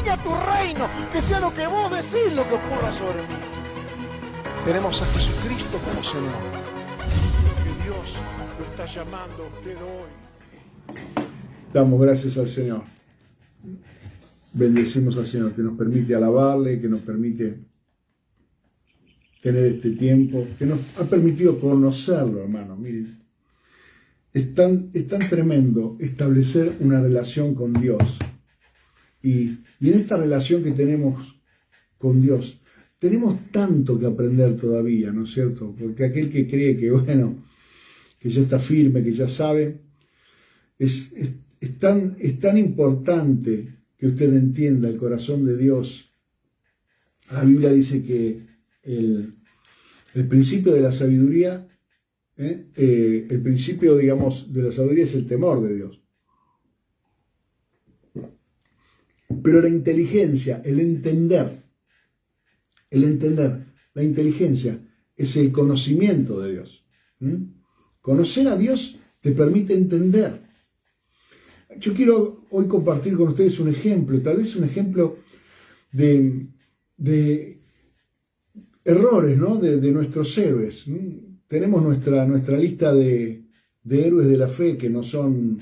venga tu reino, que sea lo que vos decís lo que ocurra sobre mí. Tenemos a Jesucristo como Señor. Que Dios lo está llamando a usted hoy. Damos gracias al Señor. Bendecimos al Señor que nos permite alabarle, que nos permite tener este tiempo, que nos ha permitido conocerlo, hermano. Miren, es tan tremendo establecer una relación con Dios. Y en esta relación que tenemos con Dios, tenemos tanto que aprender todavía, ¿no es cierto? Porque aquel que cree que, bueno, que ya está firme, que ya sabe, es tan importante que usted entienda el corazón de Dios. La Biblia dice que el principio de la sabiduría, el principio, digamos, de la sabiduría es el temor de Dios. Pero la inteligencia, el entender, la inteligencia es el conocimiento de Dios. Conocer a Dios te permite entender. Yo quiero hoy compartir con ustedes un ejemplo, tal vez un ejemplo de errores, ¿no? de nuestros héroes. Tenemos nuestra lista de héroes de la fe que no son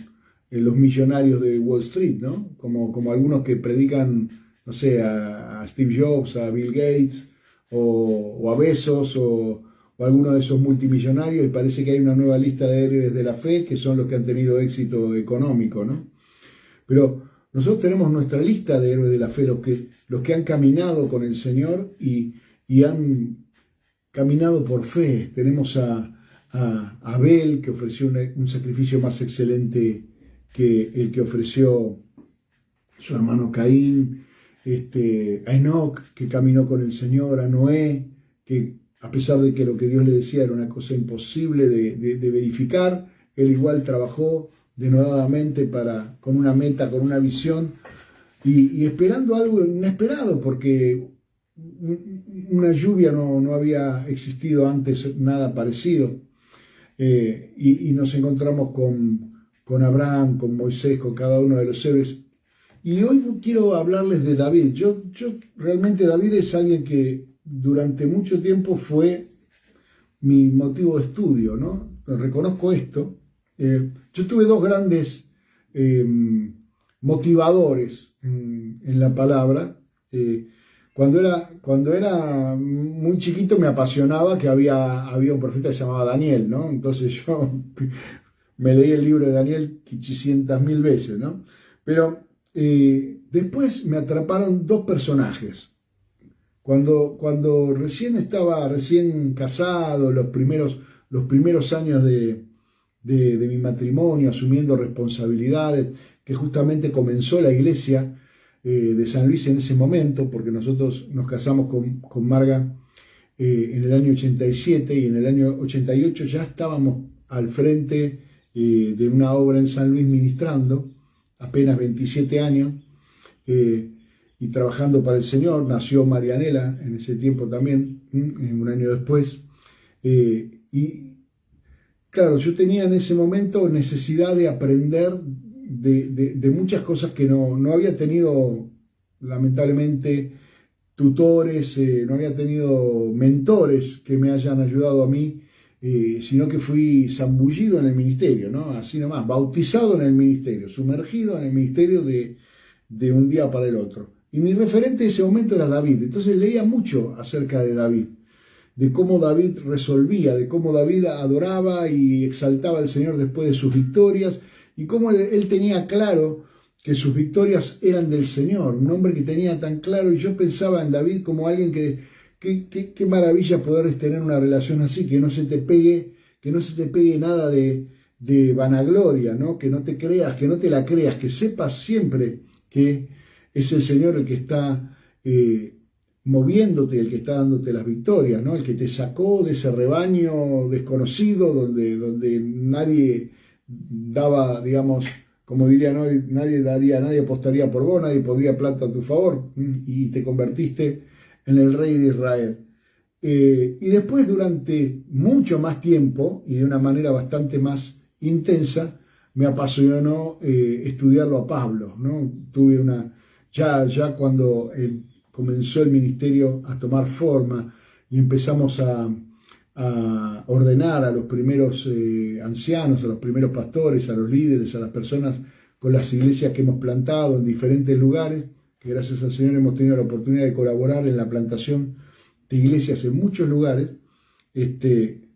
los millonarios de Wall Street, ¿no? Como algunos que predican, no sé, a Steve Jobs, a Bill Gates, o a Bezos, o alguno de esos multimillonarios, y parece que hay una nueva lista de héroes de la fe que son los que han tenido éxito económico, ¿no? Pero nosotros tenemos nuestra lista de héroes de la fe, los que han caminado con el Señor y han caminado por fe. Tenemos a Abel, que ofreció un sacrificio más excelente que el que ofreció su hermano Caín, a Enoc, que caminó con el Señor, a Noé, que a pesar de que lo que Dios le decía era una cosa imposible de verificar, él igual trabajó denodadamente con una meta, con una visión, y esperando algo inesperado, porque una lluvia no había existido antes, nada parecido. Y nos encontramos con Abraham, con Moisés, con cada uno de los héroes. Y hoy quiero hablarles de David. Yo realmente David es alguien que durante mucho tiempo fue mi motivo de estudio, ¿no? Reconozco esto. Yo tuve dos grandes motivadores en la palabra. Cuando era muy chiquito me apasionaba que había un profeta que se llamaba Daniel, ¿no? Entonces yo me leí el libro de Daniel 500.000 veces, ¿no? Pero después me atraparon dos personajes. Cuando estaba recién casado, los primeros años de mi matrimonio, asumiendo responsabilidades, que justamente comenzó la iglesia de San Luis en ese momento, porque nosotros nos casamos con Marga en el año 87 y en el año 88 ya estábamos al frente de una obra en San Luis ministrando, apenas 27 años, y trabajando para el Señor. Nació Marianela en ese tiempo también, un año después, y claro, yo tenía en ese momento necesidad de aprender de muchas cosas que no había tenido, lamentablemente, tutores, no había tenido mentores que me hayan ayudado a mí, sino que fui zambullido en el ministerio, ¿no? Así nomás, bautizado en el ministerio, sumergido en el ministerio de un día para el otro. Y mi referente en ese momento era David. Entonces leía mucho acerca de David, de cómo David resolvía, de cómo David adoraba y exaltaba al Señor después de sus victorias, y cómo él tenía claro que sus victorias eran del Señor, un hombre que tenía tan claro. Y yo pensaba en David como alguien qué maravilla poder tener una relación así, que no se te pegue nada de vanagloria, ¿no? Que no te creas, que no te la creas, que sepas siempre que es el Señor el que está moviéndote, el que está dándote las victorias, ¿no? El que te sacó de ese rebaño desconocido donde nadie daba, digamos, como dirían hoy, nadie apostaría por vos, nadie pondría plata a tu favor, y te convertiste en el rey de Israel. Y después, durante mucho más tiempo y de una manera bastante más intensa, me apasionó estudiarlo a Pablo, ¿no? ya cuando comenzó el ministerio a tomar forma y empezamos a ordenar a los primeros ancianos, a los primeros pastores, a los líderes, a las personas con las iglesias que hemos plantado en diferentes lugares, que gracias al Señor hemos tenido la oportunidad de colaborar en la plantación de iglesias en muchos lugares.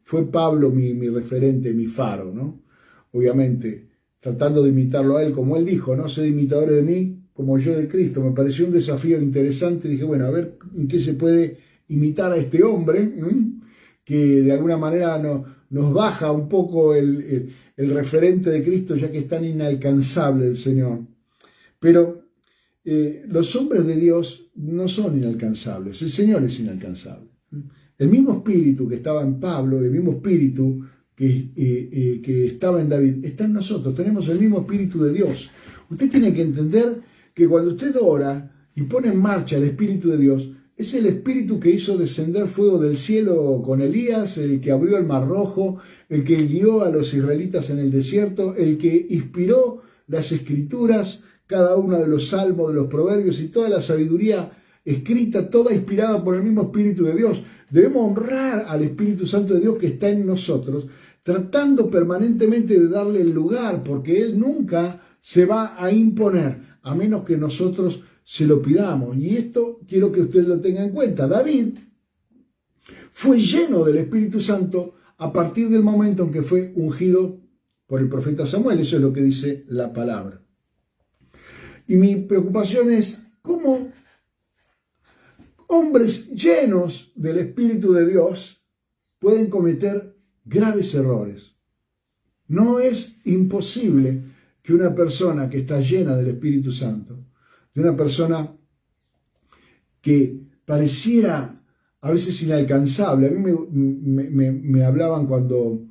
Fue Pablo mi referente, mi faro, ¿no? Obviamente, tratando de imitarlo a él, como él dijo, ¿no? Sed imitadores de mí, como yo de Cristo. Me pareció un desafío interesante. Dije, bueno, a ver en qué se puede imitar a este hombre, que de alguna manera nos baja un poco el referente de Cristo, ya que es tan inalcanzable el Señor. Pero los hombres de Dios no son inalcanzables, el Señor es inalcanzable. El mismo espíritu que estaba en Pablo, el mismo espíritu que estaba en David, está en nosotros, tenemos el mismo espíritu de Dios. Usted tiene que entender que cuando usted ora y pone en marcha el espíritu de Dios, es el espíritu que hizo descender fuego del cielo con Elías, el que abrió el Mar Rojo, el que guió a los israelitas en el desierto, el que inspiró las escrituras, cada uno de los salmos, de los proverbios y toda la sabiduría escrita, toda inspirada por el mismo Espíritu de Dios. Debemos honrar al Espíritu Santo de Dios que está en nosotros, tratando permanentemente de darle el lugar, porque Él nunca se va a imponer, a menos que nosotros se lo pidamos. Y esto quiero que usted lo tenga en cuenta. David fue lleno del Espíritu Santo a partir del momento en que fue ungido por el profeta Samuel. Eso es lo que dice la palabra. Y mi preocupación es cómo hombres llenos del Espíritu de Dios pueden cometer graves errores. No es imposible que una persona que está llena del Espíritu Santo, de una persona que pareciera a veces inalcanzable. A mí me hablaban cuando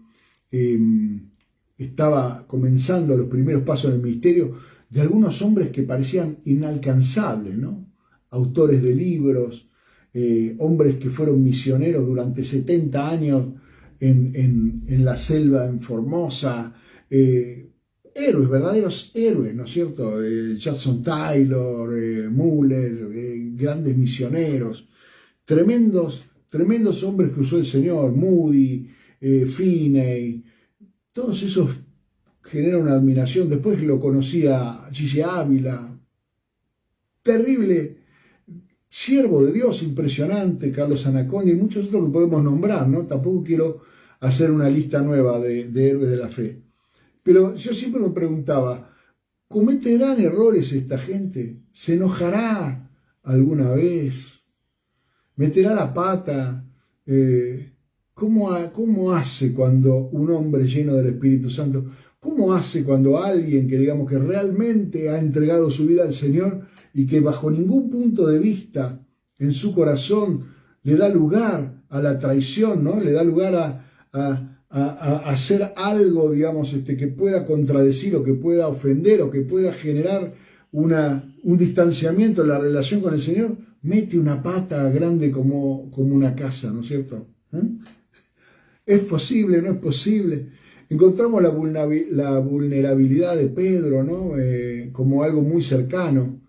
estaba comenzando los primeros pasos del ministerio, de algunos hombres que parecían inalcanzables, ¿no? Autores de libros, hombres que fueron misioneros durante 70 años en la selva, en Formosa, héroes, verdaderos héroes, ¿no es cierto? Judson Taylor, Muller, grandes misioneros, tremendos hombres que usó el Señor, Moody, Finney, todos esos generan una admiración. Después lo conocía Gigi Ávila, terrible siervo de Dios, impresionante, Carlos Anaconda y muchos otros que podemos nombrar, ¿no? Tampoco quiero hacer una lista nueva de héroes de la fe. Pero yo siempre me preguntaba, ¿cometerán errores esta gente? ¿Se enojará alguna vez? ¿Meterá la pata? ¿Cómo hace cuando un hombre lleno del Espíritu Santo? ¿Cómo hace cuando alguien que digamos que realmente ha entregado su vida al Señor y que bajo ningún punto de vista en su corazón le da lugar a la traición, ¿no? Le da lugar a hacer algo, digamos, que pueda contradecir o que pueda ofender o que pueda generar un distanciamiento en la relación con el Señor? Mete una pata grande como una casa, ¿no es cierto? ¿Es posible? ¿No es posible? Encontramos la vulnerabilidad de Pedro, ¿no? Como algo muy cercano.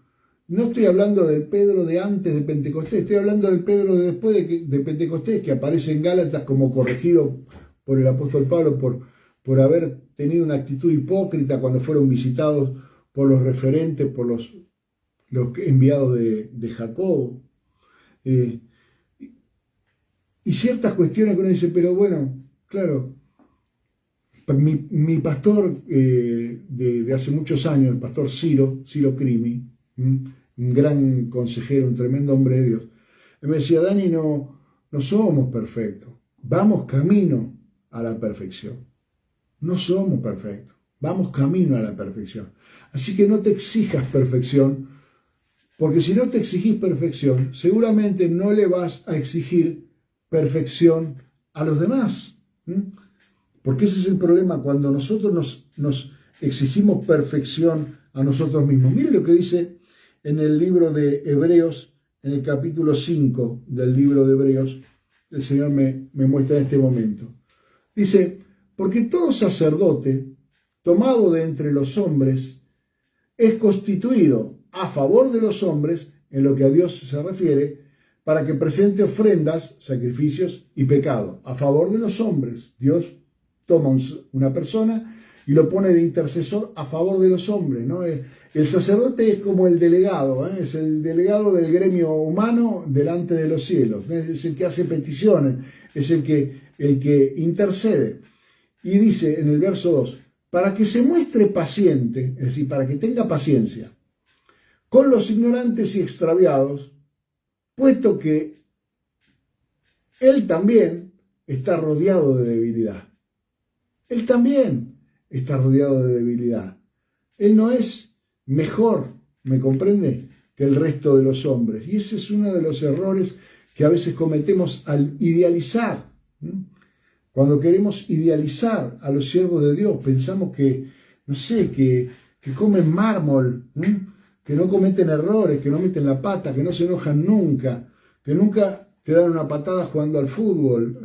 No estoy hablando del Pedro de antes de Pentecostés, estoy hablando del Pedro de después de Pentecostés, que aparece en Gálatas como corregido por el apóstol Pablo por haber tenido una actitud hipócrita cuando fueron visitados por los referentes, por los enviados de Jacobo. Y ciertas cuestiones que uno dice, pero bueno, claro, mi pastor de hace muchos años, el pastor Ciro Crimi, un gran consejero, un tremendo hombre de Dios, él me decía, Dani, no somos perfectos, vamos camino a la perfección. No somos perfectos, vamos camino a la perfección. Así que no te exijas perfección, porque si no te exigís perfección, seguramente no le vas a exigir perfección a los demás. Porque ese es el problema cuando nosotros nos exigimos perfección a nosotros mismos. Mire lo que dice en el libro de Hebreos, en el capítulo 5 del libro de Hebreos, el Señor me muestra en este momento. Dice, porque todo sacerdote tomado de entre los hombres es constituido a favor de los hombres, en lo que a Dios se refiere, para que presente ofrendas, sacrificios y pecado. A favor de los hombres, Dios toma una persona y lo pone de intercesor a favor de los hombres, ¿no? El sacerdote es como el delegado, es el delegado del gremio humano delante de los cielos, es el que hace peticiones, es el que intercede. Y dice en el verso 2, para que se muestre paciente, es decir, para que tenga paciencia con los ignorantes y extraviados, puesto que él también está rodeado de debilidad. Él también está rodeado de debilidad. Él no es mejor, ¿me comprende?, que el resto de los hombres. Y ese es uno de los errores que a veces cometemos al idealizar. Cuando queremos idealizar a los siervos de Dios, pensamos que, no sé, que comen mármol, que no cometen errores, que no meten la pata, que no se enojan nunca, que nunca te dan una patada jugando al fútbol.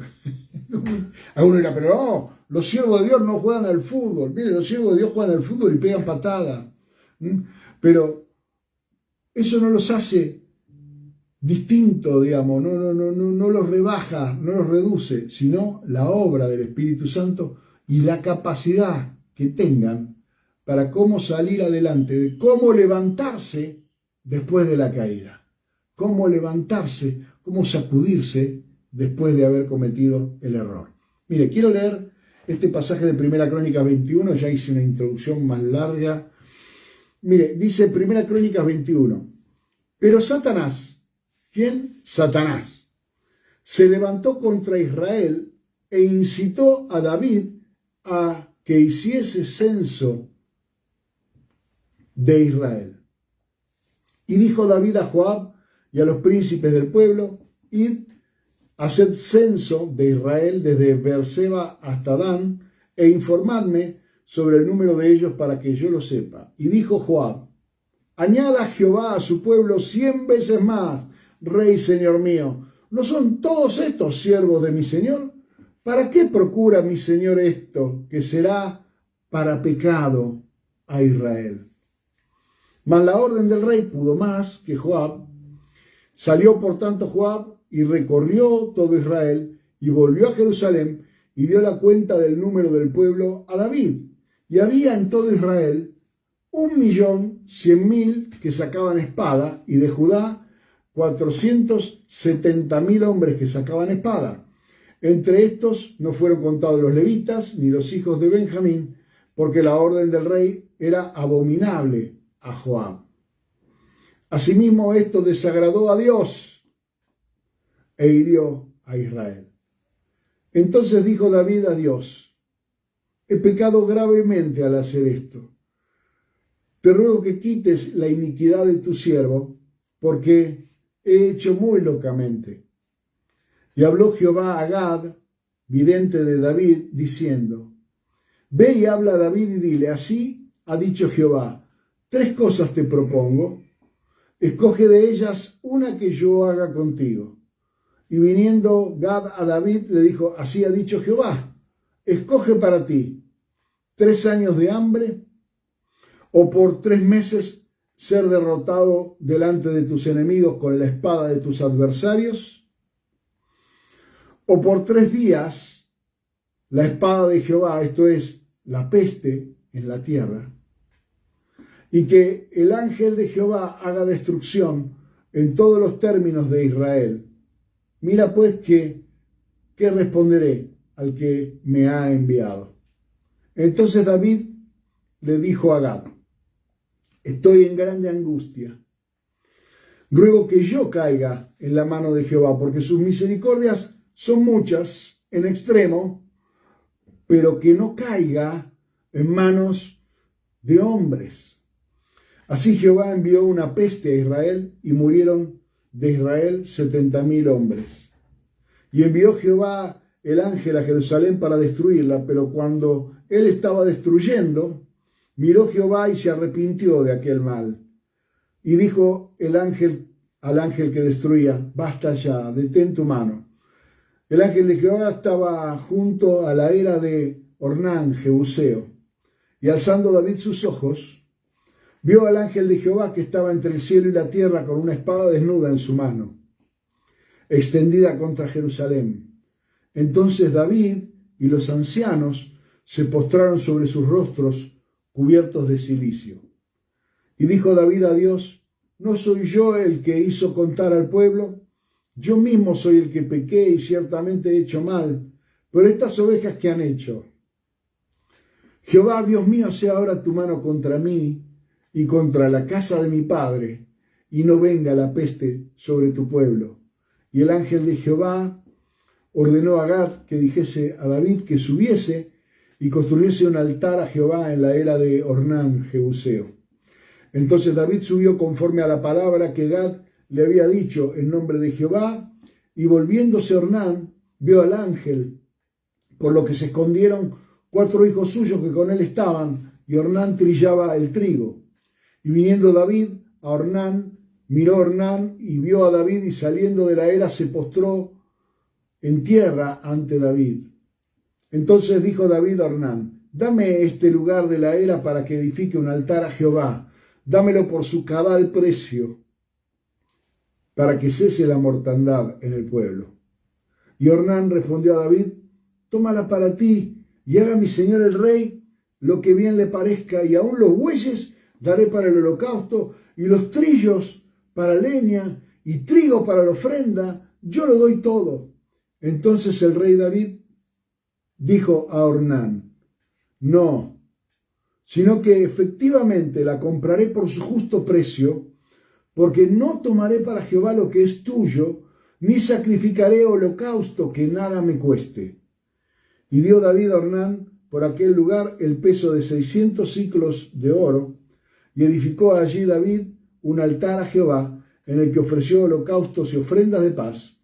Alguno dirá, pero no, los siervos de Dios no juegan al fútbol. Mire, los siervos de Dios juegan al fútbol y pegan patadas. Pero eso no los hace distintos, digamos, no los rebaja, no los reduce, sino la obra del Espíritu Santo y la capacidad que tengan para cómo salir adelante, de cómo levantarse después de la caída, cómo levantarse, cómo sacudirse después de haber cometido el error. Mire, quiero leer este pasaje de Primera Crónicas 21, ya hice una introducción más larga. Mire, dice Primera Crónicas 21, pero Satanás, ¿quién? Satanás, se levantó contra Israel e incitó a David a que hiciese censo de Israel. Y dijo David a Joab y a los príncipes del pueblo, id, haced censo de Israel desde Beerseba hasta Dan, e informadme sobre el número de ellos para que yo lo sepa. Y dijo Joab, añada Jehová a su pueblo 100 veces más, rey señor mío. ¿No son todos estos siervos de mi señor? ¿Para qué procura mi señor esto, que será para pecado a Israel? Mas la orden del rey pudo más que Joab. Salió por tanto Joab y recorrió todo Israel y volvió a Jerusalén y dio la cuenta del número del pueblo a David. Y había en todo Israel 1.100.000 que sacaban espada, y de Judá 470.000 hombres que sacaban espada. Entre estos no fueron contados los levitas ni los hijos de Benjamín, porque la orden del rey era abominable a Joab. Asimismo esto desagradó a Dios e hirió a Israel. Entonces dijo David a Dios, he pecado gravemente al hacer esto. Te ruego que quites la iniquidad de tu siervo, porque he hecho muy locamente. Y habló Jehová a Gad, vidente de David, diciendo, ve y habla a David y dile, así ha dicho Jehová, 3 cosas te propongo, escoge de ellas una que yo haga contigo. Y viniendo Gad a David le dijo, así ha dicho Jehová, escoge para ti 3 años de hambre, o por 3 meses ser derrotado delante de tus enemigos con la espada de tus adversarios, o por 3 días la espada de Jehová, esto es, la peste en la tierra, y que el ángel de Jehová haga destrucción en todos los términos de Israel. Mira pues ¿qué responderé al que me ha enviado? Entonces David le dijo a Gad, estoy en grande angustia. Ruego que yo caiga en la mano de Jehová, porque sus misericordias son muchas en extremo, pero que no caiga en manos de hombres. Así Jehová envió una peste a Israel y murieron de Israel 70.000 hombres. Y envió Jehová el ángel a Jerusalén para destruirla, pero cuando él estaba destruyendo, miró Jehová y se arrepintió de aquel mal. Y dijo el ángel al ángel que destruía, basta ya, detén tu mano. El ángel de Jehová estaba junto a la era de Ornán, Jebuseo, y alzando David sus ojos, vio al ángel de Jehová que estaba entre el cielo y la tierra con una espada desnuda en su mano, extendida contra Jerusalén. Entonces David y los ancianos se postraron sobre sus rostros cubiertos de cilicio. Y dijo David a Dios: ¿no soy yo el que hizo contar al pueblo? Yo mismo soy el que pequé y ciertamente he hecho mal. Pero estas ovejas, ¿qué han hecho? Jehová, Dios mío, sea ahora tu mano contra mí y contra la casa de mi padre, y no venga la peste sobre tu pueblo. Y el ángel de Jehová ordenó a Gad que dijese a David que subiese y construyese un altar a Jehová en la era de Ornán, Jebuseo. Entonces David subió conforme a la palabra que Gad le había dicho en nombre de Jehová, y volviéndose Ornán, vio al ángel, por lo que se escondieron 4 hijos suyos que con él estaban, y Ornán trillaba el trigo. Y viniendo David a Ornán, miró Ornán y vio a David, y saliendo de la era se postró en tierra ante David. Entonces dijo David a Ornán: dame este lugar de la era para que edifique un altar a Jehová, dámelo por su cabal precio, para que cese la mortandad en el pueblo. Y Ornán respondió a David: tómala para ti, y haga mi señor el rey lo que bien le parezca, y aun los bueyes daré para el holocausto, y los trillos para leña, y trigo para la ofrenda, yo lo doy todo. Entonces el rey David dijo a Ornán: no, sino que efectivamente la compraré por su justo precio, porque no tomaré para Jehová lo que es tuyo, ni sacrificaré holocausto que nada me cueste. Y dio David a Ornán por aquel lugar el peso de 600 siclos de oro, y edificó allí David un altar a Jehová, en el que ofreció holocaustos y ofrendas de paz,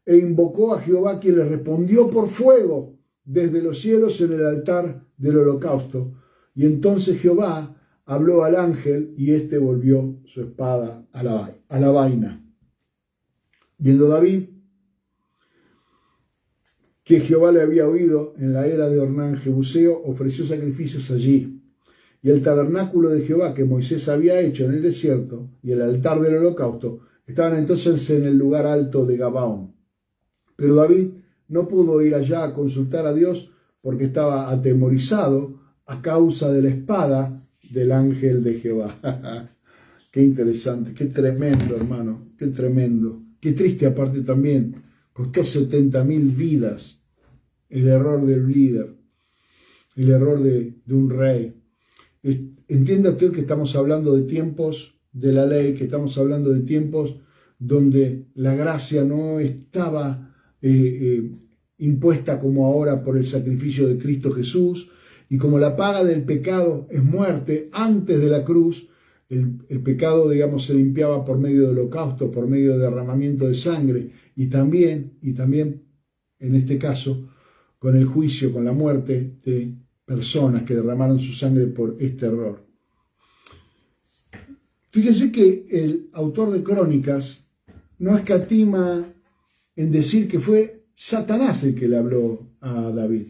e invocó a Jehová, quien le respondió por fuego desde los cielos en el altar del holocausto. Y entonces Jehová habló al ángel, y éste volvió su espada a la vaina. Viendo David que Jehová le había oído en la era de Ornán Jebuseo, ofreció sacrificios allí. Y el tabernáculo de Jehová que Moisés había hecho en el desierto y el altar del holocausto estaban entonces en el lugar alto de Gabaón. Pero David no pudo ir allá a consultar a Dios porque estaba atemorizado a causa de la espada del ángel de Jehová. Qué interesante, qué tremendo, hermano, qué tremendo. Qué triste aparte también. Costó 70.000 vidas el error del líder, el error de un rey. Entienda usted que estamos hablando de tiempos de la ley, que estamos hablando de tiempos donde la gracia no estaba impuesta como ahora por el sacrificio de Cristo Jesús, y como la paga del pecado es muerte, antes de la cruz, el pecado, digamos, se limpiaba por medio de holocausto, por medio de derramamiento de sangre, y también, en este caso, con el juicio, con la muerte de personas que derramaron su sangre por este error. Fíjense que el autor de Crónicas no escatima en decir que fue Satanás el que le habló a David.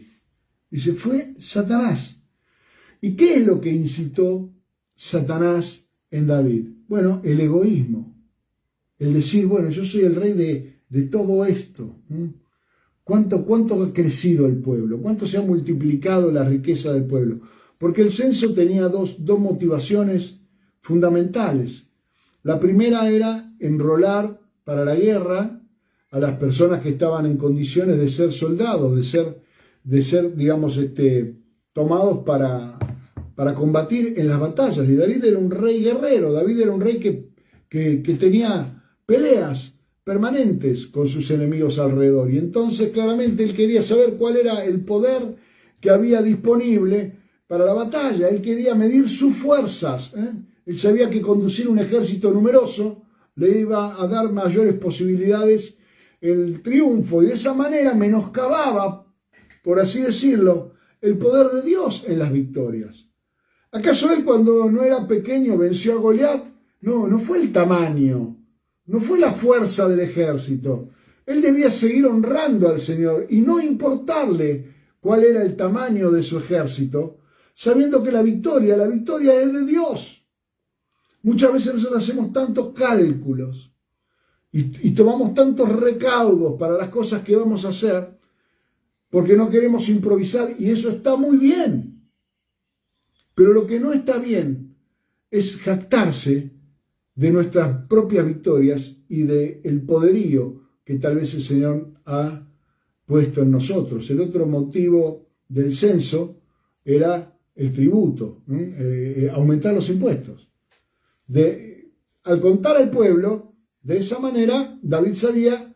Dice, fue Satanás. ¿Y qué es lo que incitó Satanás en David? Bueno, el egoísmo. El decir, bueno, yo soy el rey de todo esto. ¿Cuánto ha crecido el pueblo? ¿Cuánto se ha multiplicado la riqueza del pueblo? Porque el censo tenía dos motivaciones fundamentales. La primera era enrolar para la guerra a las personas que estaban en condiciones de ser soldados, de ser digamos, tomados para combatir en las batallas. Y David era un rey guerrero, David era un rey que tenía peleas permanentes con sus enemigos alrededor. Y entonces claramente él quería saber cuál era el poder que había disponible para la batalla. Él quería medir sus fuerzas. Él sabía que conducir un ejército numeroso le iba a dar mayores posibilidades el triunfo, y de esa manera menoscababa, por así decirlo, el poder de Dios en las victorias. ¿Acaso él, cuando no era pequeño, venció a Goliat? No fue el tamaño, no fue la fuerza del ejército. Él debía seguir honrando al Señor y no importarle cuál era el tamaño de su ejército, sabiendo que la victoria es de Dios. Muchas veces nosotros hacemos tantos cálculos y tomamos tantos recaudos para las cosas que vamos a hacer porque no queremos improvisar, y eso está muy bien. Pero lo que no está bien es jactarse de nuestras propias victorias y del poderío que tal vez el Señor ha puesto en nosotros. El otro motivo del censo era el tributo, aumentar los impuestos. Al contar al pueblo, de esa manera, David sabía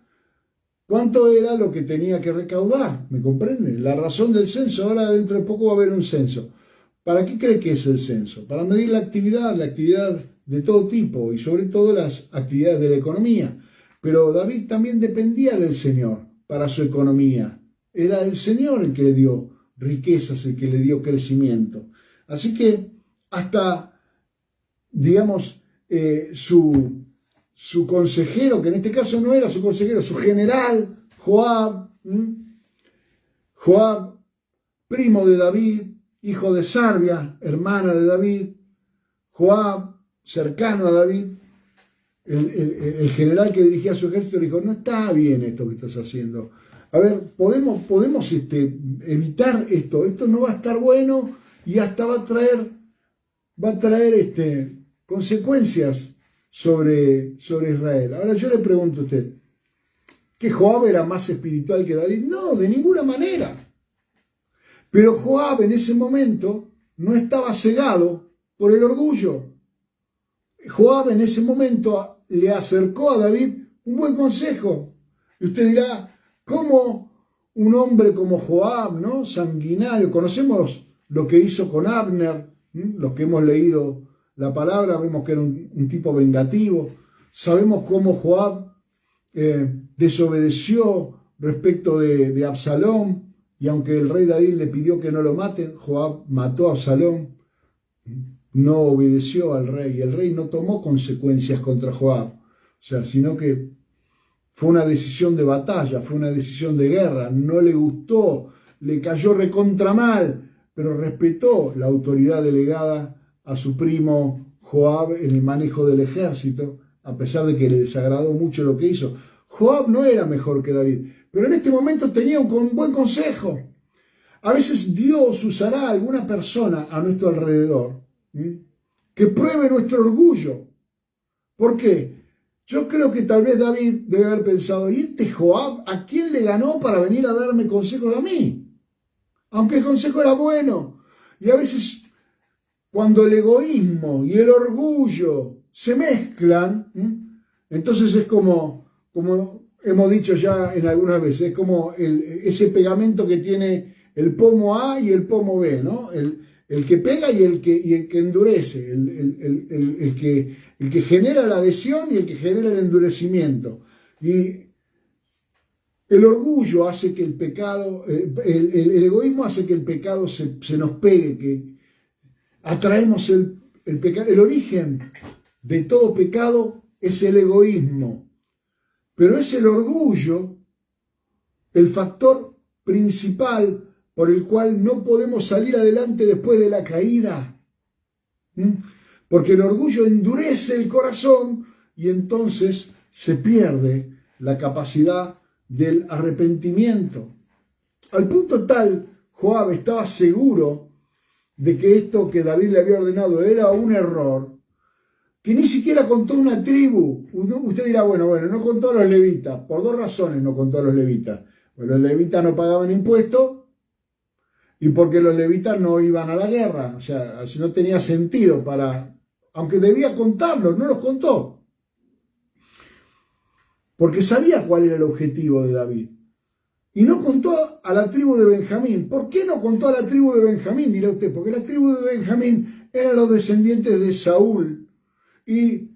cuánto era lo que tenía que recaudar, ¿me comprende? La razón del censo, ahora dentro de poco va a haber un censo. ¿Para qué cree que es el censo? Para medir la actividad de todo tipo y sobre todo las actividades de la economía. Pero David también dependía del Señor para su economía. Era el Señor el que le dio riquezas, el que le dio crecimiento. Así que hasta, digamos, su consejero, que en este caso no era su consejero, su general, Joab, primo de David, hijo de Sarbia, hermana de David, Joab, cercano a David, el general que dirigía su ejército, dijo: no está bien esto que estás haciendo. A ver, podemos evitar esto no va a estar bueno y hasta va a traer consecuencias sobre Israel. Ahora yo le pregunto a usted, ¿que Joab era más espiritual que David? No, de ninguna manera. Pero Joab en ese momento no estaba cegado por el orgullo. Joab en ese momento le acercó a David un buen consejo. Y usted dirá, ¿cómo un hombre como Joab, ¿no?, sanguinario? Conocemos lo que hizo con Abner, los que hemos leído la palabra, vemos que era un tipo vengativo. Sabemos cómo Joab desobedeció respecto de Absalón, y aunque el rey David le pidió que no lo maten, Joab mató a Absalón, no obedeció al rey, y el rey no tomó consecuencias contra Joab, sino que fue una decisión de batalla, fue una decisión de guerra, no le gustó, le cayó recontra mal, pero respetó la autoridad delegada a su primo Joab en el manejo del ejército, a pesar de que le desagradó mucho lo que hizo. Joab no era mejor que David, pero en este momento tenía un buen consejo. A veces Dios usará a alguna persona a nuestro alrededor que pruebe nuestro orgullo. ¿Por qué? Yo creo que tal vez David debe haber pensado: ¿y este Joab a quién le ganó para venir a darme consejos a mí? Aunque el consejo era bueno. Y a veces, cuando el egoísmo y el orgullo se mezclan, entonces es como hemos dicho ya en algunas veces, es como ese pegamento que tiene el pomo A y el pomo B, ¿no? El que pega y el que endurece, el que genera la adhesión y el que genera el endurecimiento. Y el orgullo hace que el pecado, el egoísmo hace que el pecado se nos pegue, que atraemos el pecado. El origen de todo pecado es el egoísmo, pero es el orgullo el factor principal por el cual no podemos salir adelante después de la caída. Porque el orgullo endurece el corazón y entonces se pierde la capacidad del arrepentimiento. Al punto tal, Joab estaba seguro de que esto que David le había ordenado era un error, que ni siquiera contó una tribu. Usted dirá, bueno, no contó a los levitas. Por dos razones no contó a los levitas. Pues los levitas no pagaban impuestos y porque los levitas no iban a la guerra. O sea, si no tenía sentido aunque debía contarlos, no los contó. Porque sabía cuál era el objetivo de David. Y no contó a la tribu de Benjamín. ¿Por qué no contó a la tribu de Benjamín? Dirá usted, porque la tribu de Benjamín eran los descendientes de Saúl. Y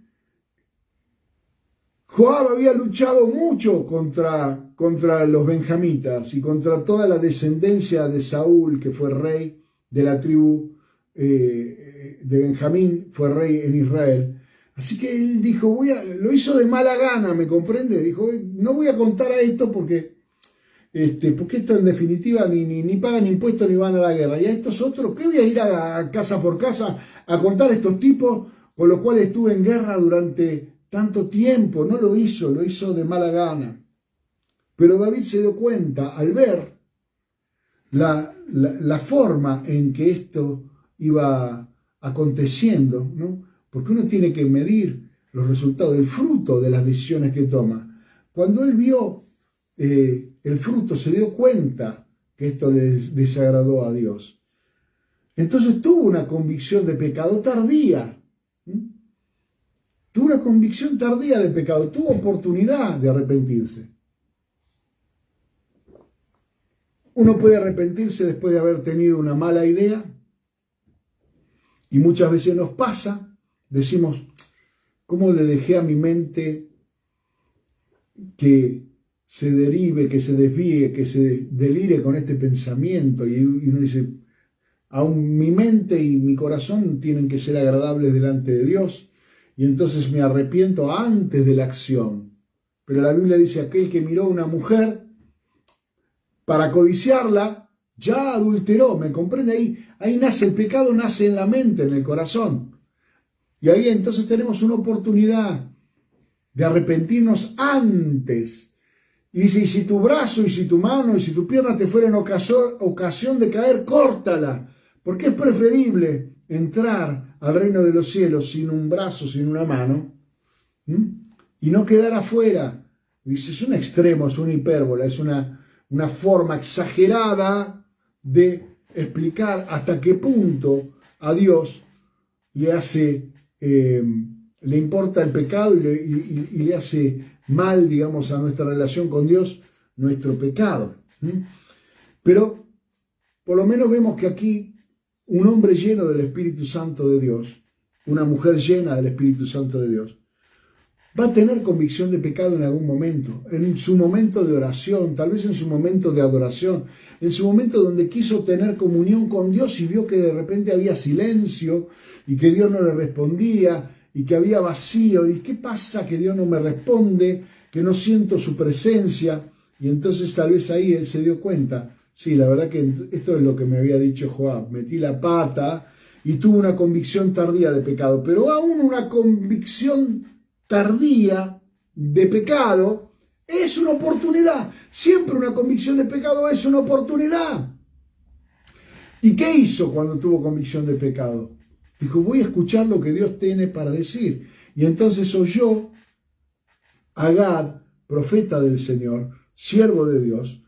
Joab había luchado mucho contra los benjamitas y contra toda la descendencia de Saúl, que fue rey de la tribu de Benjamín, fue rey en Israel. Así que él dijo, lo hizo de mala gana, ¿me comprende? Dijo, no voy a contar a esto porque esto en definitiva ni pagan impuestos ni van a la guerra. Y a estos otros, ¿qué voy a ir a casa por casa a contar a estos tipos con lo cual estuve en guerra durante tanto tiempo. No lo hizo, lo hizo de mala gana. Pero David se dio cuenta al ver la forma en que esto iba aconteciendo, ¿no? Porque uno tiene que medir los resultados, el fruto de las decisiones que toma. Cuando él vio el fruto, se dio cuenta que esto les desagradó a Dios. Entonces tuvo una convicción de pecado tardía. Tuvo una convicción tardía de pecado, tuvo oportunidad de arrepentirse. Uno puede arrepentirse después de haber tenido una mala idea, y muchas veces nos pasa, decimos, ¿cómo le dejé a mi mente que se derive, que se desvíe, que se delire con este pensamiento? Y uno dice, aún mi mente y mi corazón tienen que ser agradables delante de Dios, y entonces me arrepiento antes de la acción. Pero la Biblia dice, aquel que miró a una mujer para codiciarla, ya adulteró, ¿me comprende? Ahí nace el pecado, nace en la mente, en el corazón. Y ahí entonces tenemos una oportunidad de arrepentirnos antes. Y dice, y si tu brazo, y si tu mano, y si tu pierna te fueran ocasión de caer, córtala. Porque es preferible entrar al reino de los cielos sin un brazo, sin una mano, y no quedar afuera. Dice, es un extremo, es una hipérbola, es una forma exagerada de explicar hasta qué punto a Dios le importa el pecado y le hace mal, digamos, a nuestra relación con Dios, nuestro pecado. Pero por lo menos vemos que aquí un hombre lleno del Espíritu Santo de Dios, una mujer llena del Espíritu Santo de Dios, va a tener convicción de pecado en algún momento, en su momento de oración, tal vez en su momento de adoración, en su momento donde quiso tener comunión con Dios y vio que de repente había silencio y que Dios no le respondía y que había vacío. ¿Y qué pasa que Dios no me responde? Que no siento su presencia. Y entonces tal vez ahí él se dio cuenta, sí, la verdad que esto es lo que me había dicho Joab, metí la pata y tuve una convicción tardía de pecado, pero aún una convicción tardía de pecado es una oportunidad. Siempre una convicción de pecado es una oportunidad. ¿Y qué hizo cuando tuvo convicción de pecado? Dijo, voy a escuchar lo que Dios tiene para decir. Y entonces oyó a Gad, profeta del Señor, siervo de Dios,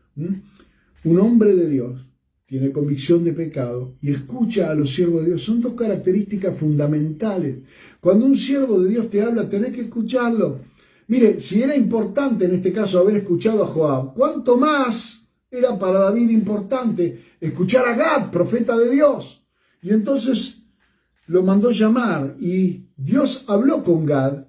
un hombre de Dios, tiene convicción de pecado y escucha a los siervos de Dios. Son dos características fundamentales. Cuando un siervo de Dios te habla, tenés que escucharlo. Mire, si era importante en este caso haber escuchado a Joab, ¿cuánto más era para David importante escuchar a Gad, profeta de Dios? Y entonces lo mandó llamar y Dios habló con Gad.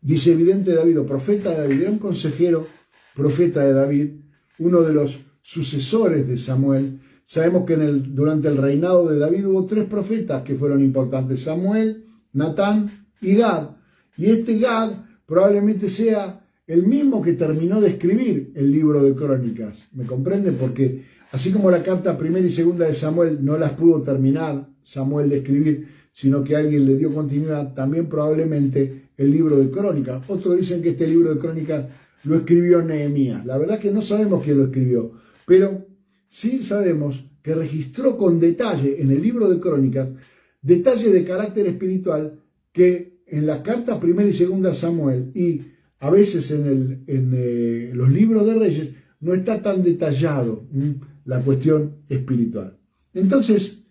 Dice evidente David, o profeta de David, era un consejero, profeta de David, uno de los sucesores de Samuel. Sabemos que durante el reinado de David hubo 3 profetas que fueron importantes, Samuel, Natán y Gad. Y este Gad probablemente sea el mismo que terminó de escribir el libro de Crónicas. ¿Me comprenden? Porque así como la carta primera y segunda de Samuel no las pudo terminar Samuel de escribir, sino que alguien le dio continuidad, también probablemente el libro de Crónicas. Otros dicen que este libro de Crónicas lo escribió Nehemías. La verdad que no sabemos quién lo escribió, pero sí sabemos que registró con detalle en el libro de Crónicas detalles de carácter espiritual que en las cartas primera y segunda Samuel y a veces en los libros de Reyes no está tan detallado la cuestión espiritual. Entonces,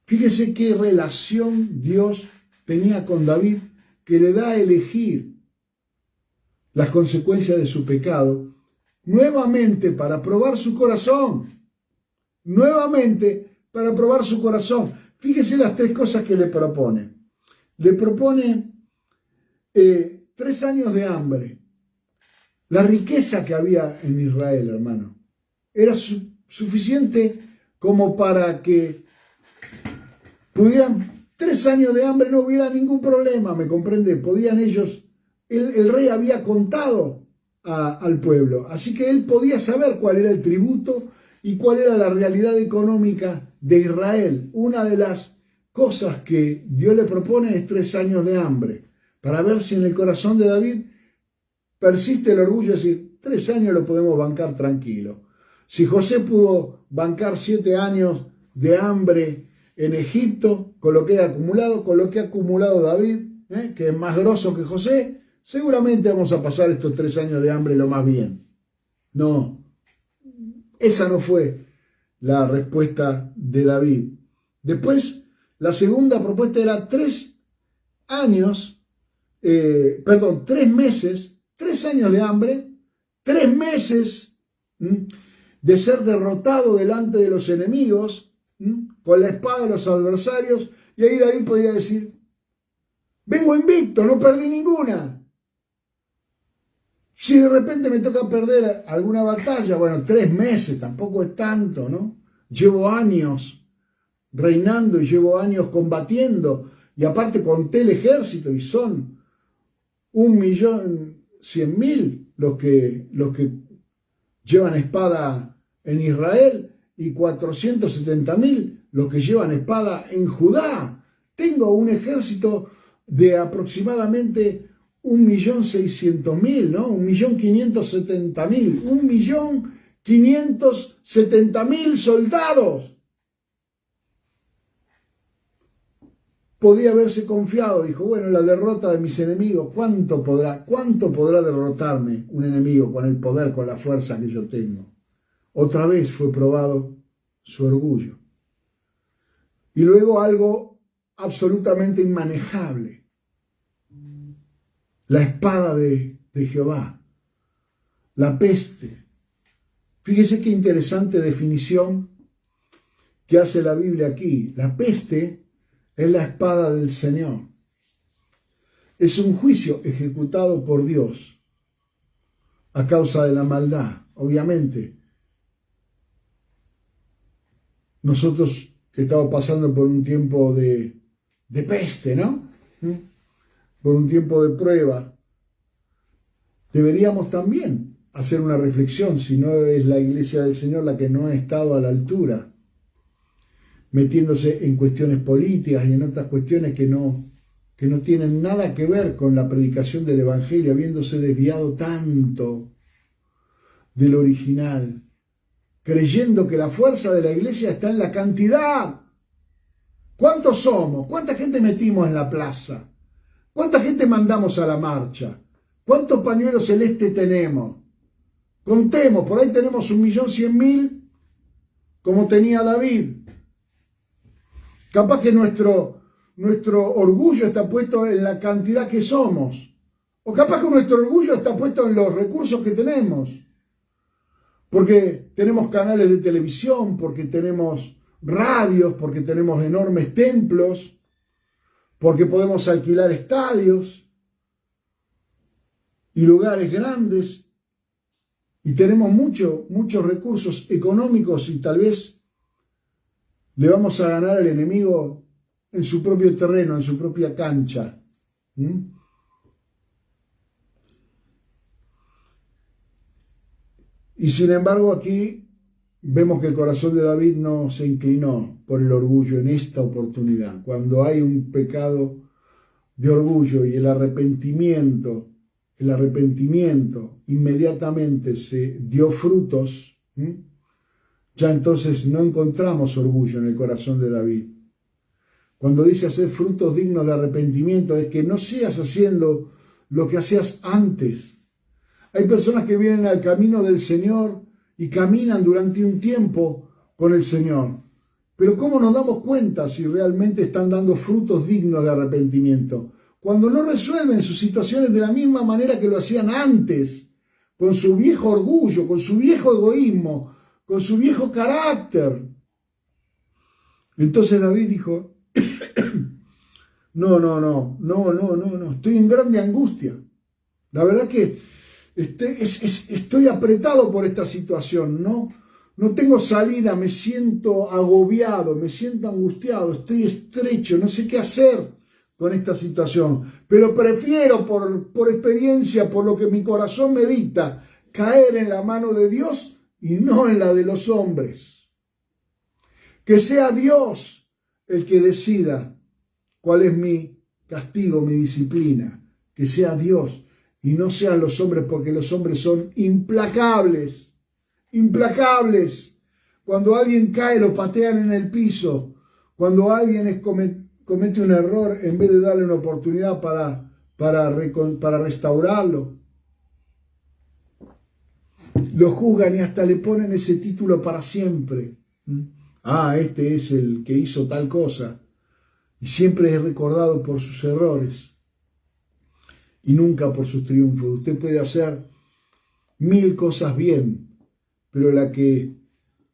fíjese qué relación Dios tenía con David, que le da a elegir las consecuencias de su pecado, nuevamente para probar su corazón. Nuevamente para probar su corazón. Fíjese las 3 cosas que le propone. Le propone 3 años de hambre. La riqueza que había en Israel, hermano, era suficiente como para que pudieran 3 años de hambre, no hubiera ningún problema, ¿me comprende? Podían ellos, el rey había contado al pueblo, así que él podía saber cuál era el tributo y cuál era la realidad económica de Israel. Una de las cosas que Dios le propone es 3 años de hambre, para ver si en el corazón de David persiste el orgullo de decir, 3 años lo podemos bancar tranquilo. Si José pudo bancar 7 años de hambre en Egipto, con lo que ha acumulado David, que es más grosso que José, seguramente vamos a pasar estos 3 años de hambre lo más bien. No, esa no fue la respuesta de David. Después, la segunda propuesta era 3 meses, 3 años de hambre, 3 meses de ser derrotado delante de los enemigos, con la espada de los adversarios, y ahí David podía decir, vengo invicto, no perdí ninguna. Si de repente me toca perder alguna batalla, bueno, 3 meses, tampoco es tanto, ¿no? Llevo años reinando y llevo años combatiendo, y aparte conté el ejército y son 1.100.000 los que llevan espada en Israel y 470.000 los que llevan espada en Judá. Tengo un ejército de aproximadamente 1.600.000, ¿no? 1.570.000, 1.570.000 soldados. Podía haberse confiado, dijo, bueno, la derrota de mis enemigos, ¿cuánto podrá derrotarme un enemigo con el poder, con la fuerza que yo tengo? Otra vez fue probado su orgullo. Y luego algo absolutamente inmanejable, la espada de Jehová, la peste. Fíjese qué interesante definición que hace la Biblia aquí. La peste es la espada del Señor. Es un juicio ejecutado por Dios a causa de la maldad. Obviamente, nosotros que estamos pasando por un tiempo de peste, ¿no? Por un tiempo de prueba, deberíamos también hacer una reflexión si no es la iglesia del Señor la que no ha estado a la altura, metiéndose en cuestiones políticas y en otras cuestiones que no tienen nada que ver con la predicación del Evangelio, habiéndose desviado tanto del original, creyendo que la fuerza de la iglesia está en la cantidad. ¿Cuántos somos? ¿Cuánta gente metimos en la plaza? ¿Cuánta gente mandamos a la marcha? ¿Cuántos pañuelos celestes tenemos? Contemos, por ahí tenemos 1.100.000 como tenía David. Capaz que nuestro orgullo está puesto en la cantidad que somos. O capaz que nuestro orgullo está puesto en los recursos que tenemos. Porque tenemos canales de televisión, porque tenemos radios, porque tenemos enormes templos, porque podemos alquilar estadios y lugares grandes. Y tenemos muchos recursos económicos y tal vez le vamos a ganar al enemigo en su propio terreno, en su propia cancha. Y sin embargo aquí vemos que el corazón de David no se inclinó por el orgullo en esta oportunidad. Cuando hay un pecado de orgullo y el arrepentimiento inmediatamente se dio frutos, ya entonces no encontramos orgullo en el corazón de David. Cuando dice hacer frutos dignos de arrepentimiento, es que no sigas haciendo lo que hacías antes. Hay personas que vienen al camino del Señor y caminan durante un tiempo con el Señor. Pero ¿cómo nos damos cuenta si realmente están dando frutos dignos de arrepentimiento? Cuando no resuelven sus situaciones de la misma manera que lo hacían antes, con su viejo orgullo, con su viejo egoísmo, con su viejo carácter. Entonces David dijo, no, estoy en grande angustia. La verdad que estoy apretado por esta situación, no tengo salida, me siento agobiado, me siento angustiado, estoy estrecho, no sé qué hacer con esta situación, pero prefiero por experiencia, por lo que mi corazón me dicta, caer en la mano de Dios y no en la de los hombres. Que sea Dios el que decida cuál es mi castigo, mi disciplina. Que sea Dios y no sean los hombres, porque los hombres son implacables. Implacables. Cuando alguien cae, lo patean en el piso. Cuando alguien comete un error, en vez de darle una oportunidad para restaurarlo, lo juzgan y hasta le ponen ese título para siempre. Ah, este es el que hizo tal cosa. Y siempre es recordado por sus errores y nunca por sus triunfos. Usted puede hacer 1000 cosas bien, pero la que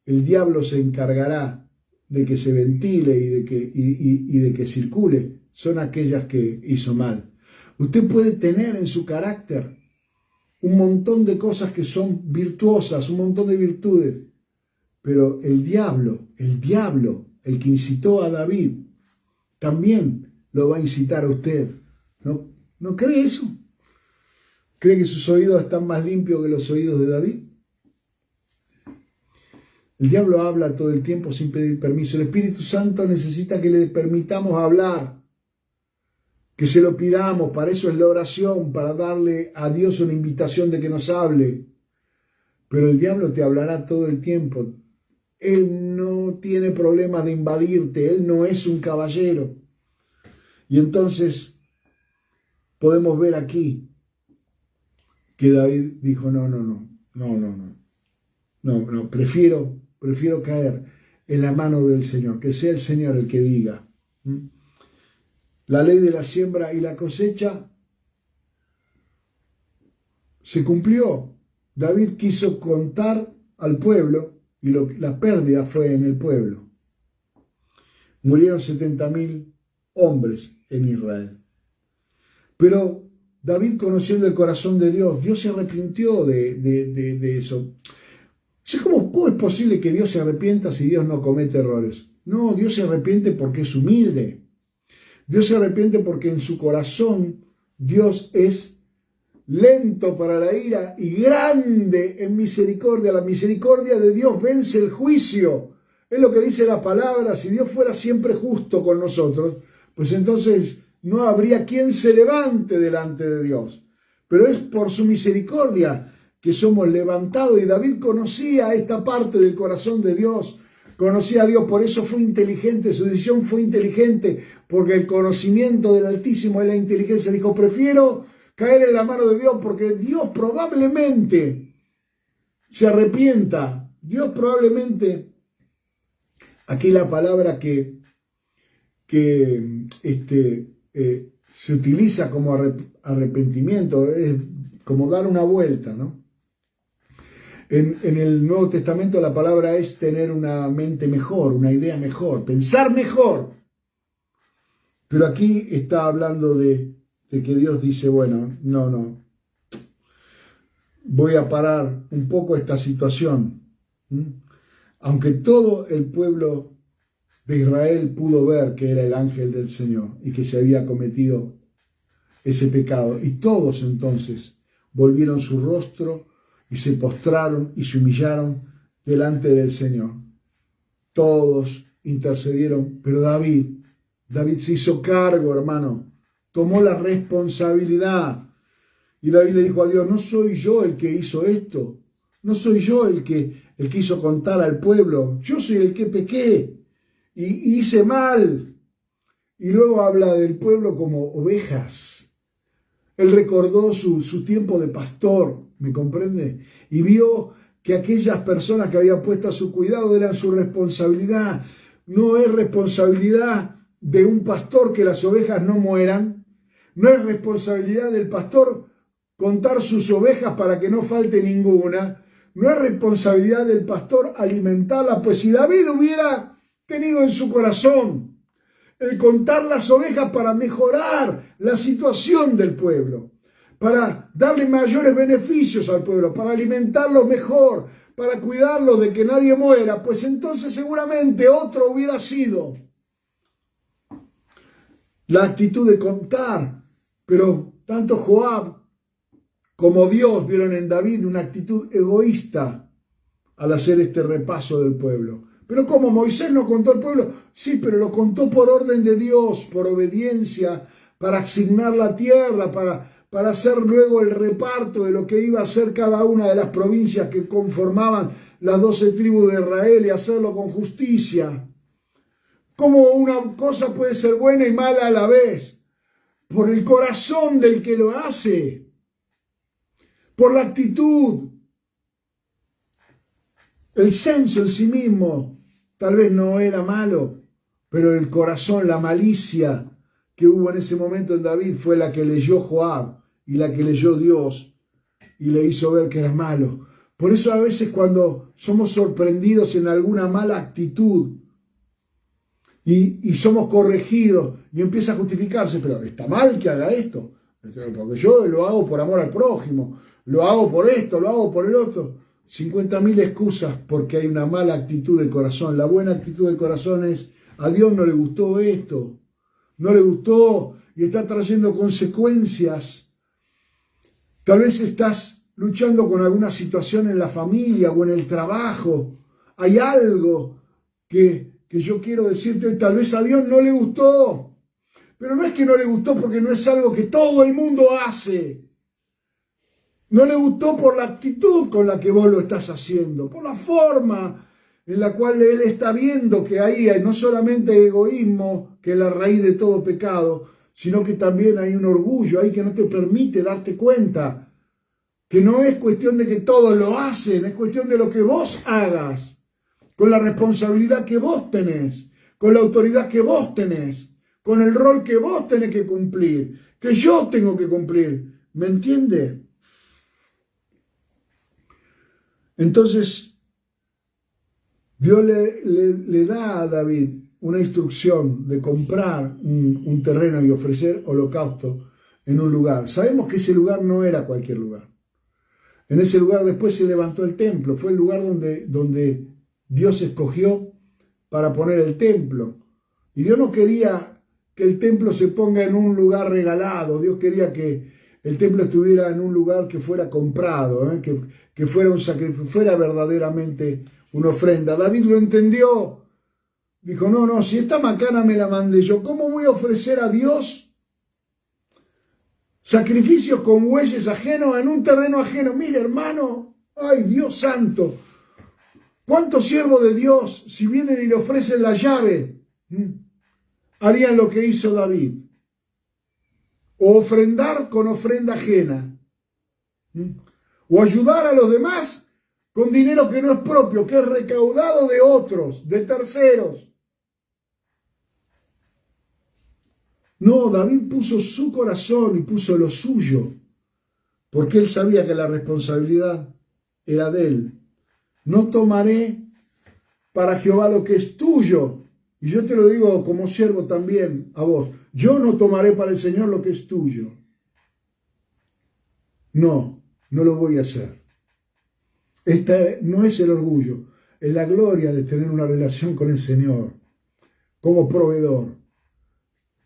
el diablo se encargará de que se ventile y de que circule son aquellas que hizo mal. Usted puede tener en su carácter un montón de cosas que son virtuosas, un montón de virtudes, pero el diablo, el que incitó a David, también lo va a incitar a usted. ¿No cree eso? ¿Cree que sus oídos están más limpios que los oídos de David? El diablo habla todo el tiempo sin pedir permiso. El Espíritu Santo necesita que le permitamos hablar, que se lo pidamos. Para eso es la oración, para darle a Dios una invitación de que nos hable. Pero el diablo te hablará todo el tiempo. Él no tiene problema de invadirte, él no es un caballero. Y entonces podemos ver aquí que David dijo, no, prefiero caer en la mano del Señor, que sea el Señor el que diga. La ley de la siembra y la cosecha se cumplió. David quiso contar al pueblo y la pérdida fue en el pueblo. Murieron 70.000 hombres en Israel. Pero David, conociendo el corazón de Dios, Dios se arrepintió de eso. ¿Cómo es posible que Dios se arrepienta si Dios no comete errores? No, Dios se arrepiente porque es humilde. Dios se arrepiente porque en su corazón Dios es lento para la ira y grande en misericordia. La misericordia de Dios vence el juicio. Es lo que dice la palabra. Si Dios fuera siempre justo con nosotros, pues entonces no habría quien se levante delante de Dios. Pero es por su misericordia que somos levantados. Y David conocía esta parte del corazón de Dios. Conocía a Dios, por eso fue inteligente. Su decisión fue inteligente, porque el conocimiento del Altísimo es la inteligencia. Dijo, prefiero caer en la mano de Dios, porque Dios probablemente se arrepienta. Dios probablemente, aquí la palabra que se utiliza como arrepentimiento, es como dar una vuelta, ¿no? En el Nuevo Testamento la palabra es tener una mente mejor, una idea mejor, pensar mejor. Pero aquí está hablando de que Dios dice, bueno, no, voy a parar un poco esta situación. Aunque todo el pueblo de Israel pudo ver que era el ángel del Señor y que se había cometido ese pecado. Y todos entonces volvieron su rostro y se postraron y se humillaron delante del Señor. Todos intercedieron, pero David se hizo cargo, hermano. Tomó la responsabilidad. Y David le dijo a Dios, no soy yo el que hizo esto. No soy yo el que hizo contar al pueblo. Yo soy el que pequé y hice mal. Y luego habla del pueblo como ovejas. Él recordó su tiempo de pastor, ¿me comprende? Y vio que aquellas personas que había puesto a su cuidado eran su responsabilidad. No es responsabilidad de un pastor que las ovejas no mueran. No es responsabilidad del pastor contar sus ovejas para que no falte ninguna. No es responsabilidad del pastor alimentarlas, pues si David hubiera tenido en su corazón el contar las ovejas para mejorar la situación del pueblo, para darle mayores beneficios al pueblo, para alimentarlos mejor, para cuidarlos de que nadie muera, pues entonces seguramente otro hubiera sido la actitud de contar. Pero tanto Joab como Dios vieron en David una actitud egoísta al hacer este repaso del pueblo. Pero como Moisés no contó al pueblo, sí, pero lo contó por orden de Dios, por obediencia, para asignar la tierra, para hacer luego el reparto de lo que iba a ser cada una de las provincias que conformaban las 12 tribus de Israel y hacerlo con justicia. ¿Cómo una cosa puede ser buena y mala a la vez? Por el corazón del que lo hace, por la actitud. El censo en sí mismo tal vez no era malo, pero el corazón, la malicia que hubo en ese momento en David fue la que leyó Joab y la que leyó Dios y le hizo ver que era malo. Por eso a veces cuando somos sorprendidos en alguna mala actitud y somos corregidos y empieza a justificarse, pero está mal que haga esto, porque yo lo hago por amor al prójimo, lo hago por esto, lo hago por el otro. 50.000 excusas porque hay una mala actitud del corazón. La buena actitud del corazón es: a Dios no le gustó esto, no le gustó y está trayendo consecuencias. Tal vez estás luchando con alguna situación en la familia o en el trabajo. Hay algo que yo quiero decirte hoy, tal vez a Dios no le gustó, pero no es que no le gustó porque no es algo que todo el mundo hace. No le gustó por la actitud con la que vos lo estás haciendo, por la forma en la cual Él está viendo que ahí hay no solamente egoísmo, que es la raíz de todo pecado, sino que también hay un orgullo ahí que no te permite darte cuenta que no es cuestión de que todos lo hacen, es cuestión de lo que vos hagas, con la responsabilidad que vos tenés, con la autoridad que vos tenés, con el rol que vos tenés que cumplir, que yo tengo que cumplir. ¿Me entiende? Entonces, Dios le da a David una instrucción de comprar un terreno y ofrecer holocausto en un lugar. Sabemos que ese lugar no era cualquier lugar. En ese lugar después se levantó el templo. Fue el lugar donde Dios escogió para poner el templo. Y Dios no quería que el templo se ponga en un lugar regalado. Dios quería que el templo estuviera en un lugar que fuera comprado, que fuera un sacrificio, fuera verdaderamente una ofrenda. David lo entendió. Dijo: no, si esta macana me la mandé yo, ¿cómo voy a ofrecer a Dios sacrificios con bueyes ajenos en un terreno ajeno? Mire, hermano, ay, Dios santo, ¿cuántos siervos de Dios, si vienen y le ofrecen la llave, harían lo que hizo David? O ofrendar con ofrenda ajena, o ayudar a los demás con dinero que no es propio, que es recaudado de otros, de terceros. No, David puso su corazón y puso lo suyo, porque él sabía que la responsabilidad era de él. No tomaré para Jehová lo que es tuyo. Y yo te lo digo como siervo también a vos. Yo no tomaré para el Señor lo que es tuyo. No lo voy a hacer. Esta no es el orgullo, es la gloria de tener una relación con el Señor como proveedor.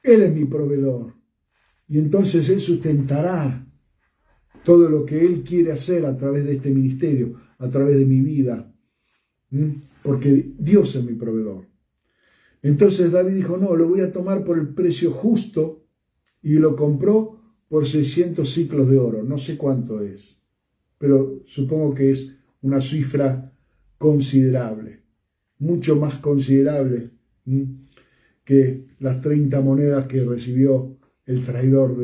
Él es mi proveedor. Y entonces Él sustentará todo lo que Él quiere hacer a través de este ministerio, a través de mi vida. Porque Dios es mi proveedor. Entonces David dijo: no, lo voy a tomar por el precio justo, y lo compró por 600 siclos de oro. No sé cuánto es, pero supongo que es una cifra considerable, mucho más considerable que las 30 monedas que recibió el traidor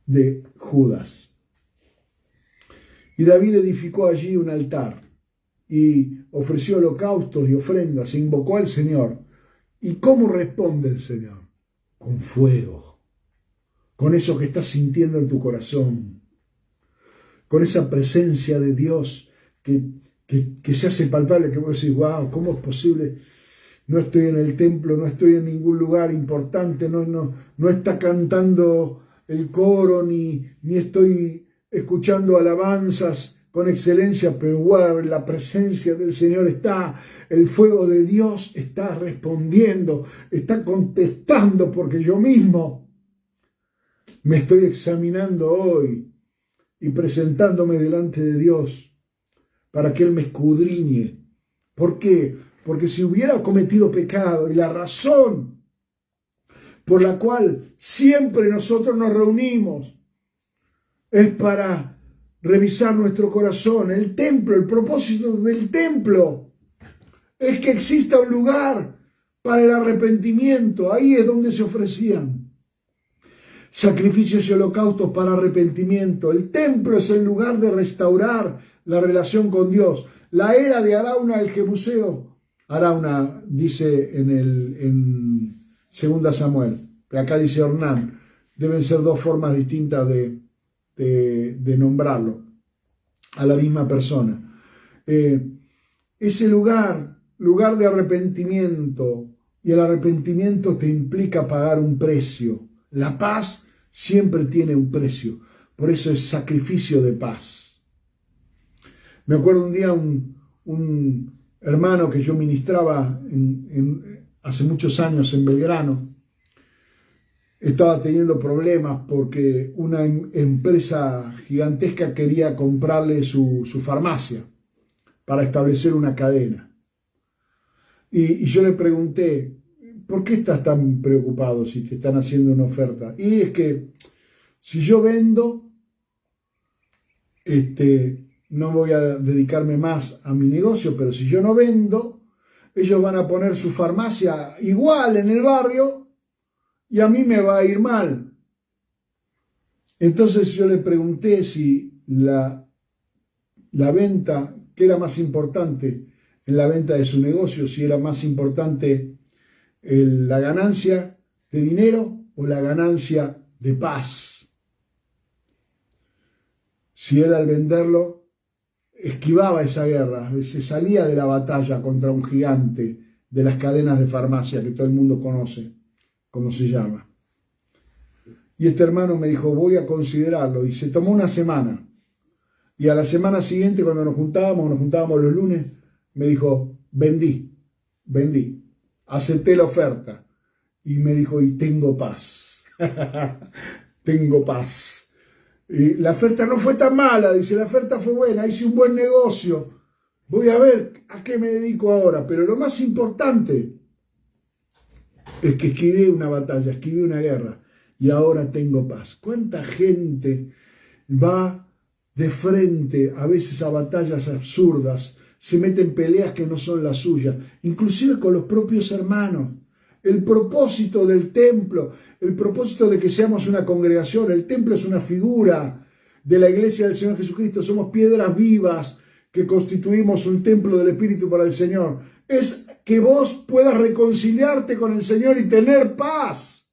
de Judas. Y David edificó allí un altar y ofreció holocaustos y ofrendas, e invocó al Señor. ¿Y cómo responde el Señor? Con fuego, con eso que estás sintiendo en tu corazón, con esa presencia de Dios que se hace palpable, que vos decís: wow, ¿cómo es posible? No estoy en el templo, no estoy en ningún lugar importante, no está cantando el coro, ni estoy escuchando alabanzas con excelencia, pero wow, la presencia del Señor está, el fuego de Dios está respondiendo, está contestando, porque yo mismo me estoy examinando hoy y presentándome delante de Dios para que Él me escudriñe ¿Por qué? Porque si hubiera cometido pecado, y la razón por la cual siempre nosotros nos reunimos es para revisar nuestro corazón. El templo, el propósito del templo es que exista un lugar para el arrepentimiento. Ahí es donde se ofrecían sacrificios y holocaustos para arrepentimiento. El templo es el lugar de restaurar la relación con Dios. La era de Arauna el Jebuseo. Arauna dice en 2 Samuel, pero acá dice Ornán. Deben ser dos formas distintas de nombrarlo a la misma persona. Ese lugar de arrepentimiento, y el arrepentimiento te implica pagar un precio. La paz siempre tiene un precio, por eso es sacrificio de paz. Me acuerdo un día un hermano que yo ministraba hace muchos años en Belgrano, estaba teniendo problemas porque una empresa gigantesca quería comprarle su farmacia para establecer una cadena. Y yo le pregunté, ¿por qué estás tan preocupado si te están haciendo una oferta? Y es que si yo vendo, no voy a dedicarme más a mi negocio, pero si yo no vendo, ellos van a poner su farmacia igual en el barrio y a mí me va a ir mal. Entonces yo le pregunté si la venta, ¿qué era más importante en la venta de su negocio? Si era más importante la ganancia de dinero o la ganancia de paz. Si él al venderlo esquivaba esa guerra, se salía de la batalla contra un gigante de las cadenas de farmacia que todo el mundo conoce, como se llama. Y este hermano me dijo, voy a considerarlo, y se tomó una semana. Y a la semana siguiente, cuando nos juntábamos los lunes, me dijo, vendí, acepté la oferta. Y me dijo, y tengo paz, tengo paz. Y la oferta no fue tan mala, dice, la oferta fue buena, hice un buen negocio, voy a ver a qué me dedico ahora. Pero lo más importante es que esquivé una batalla, esquivé una guerra, y ahora tengo paz. ¿Cuánta gente va de frente a veces a batallas absurdas, se mete en peleas que no son las suyas, inclusive con los propios hermanos? El propósito del templo, el propósito de que seamos una congregación, el templo es una figura de la iglesia del Señor Jesucristo, somos piedras vivas que constituimos un templo del Espíritu para el Señor. Es que vos puedas reconciliarte con el Señor y tener paz,